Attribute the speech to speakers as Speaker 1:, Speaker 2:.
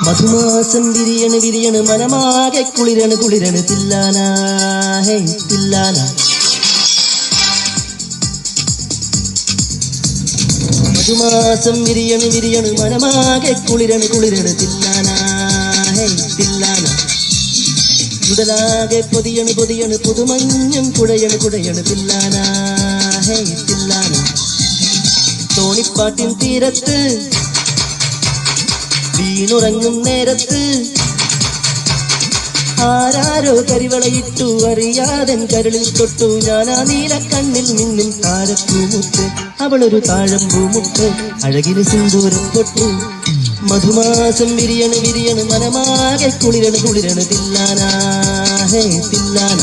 Speaker 1: മധുമാസം വിരിയണ് വിരിയണ് മനമാകെ കുളിരണ് കുളിരണ് തില്ലാന ഹേ തില്ലാന. മധുമാസം വിരിയണ് വിരിയണ് മനമാകെ കുളിരണ് കുളിരണ് തില്ലാന ഹേ തില്ലാന. ചുടലാകെ പൊതിയണ് പൊതിയണ് പുതുമഞ്ഞും കുടയണ് കുടയണ് തില്ലാന ഹേ തില്ലാന. തോണിപ്പാട്ടിൻ തീരത്ത് വീണുറങ്ങും നേരത്ത് ആരാരോ കരിവളയിട്ടു അറിയാതൻ കരളിൽ തൊട്ടു ഞാനാ നീല കണ്ണിൽ മിന്നും താരപ്പൂമുട്ട്. അവളൊരു താഴമ്പൂമുട്ട് അഴകിന് സിന്ദൂരം പൊട്ടു. മധുമാസം വിരിയണ് വിരിയണ് മനമാകെ കുളിരണ് കുളിരണ് തില്ലാന ഹേ തില്ലാന.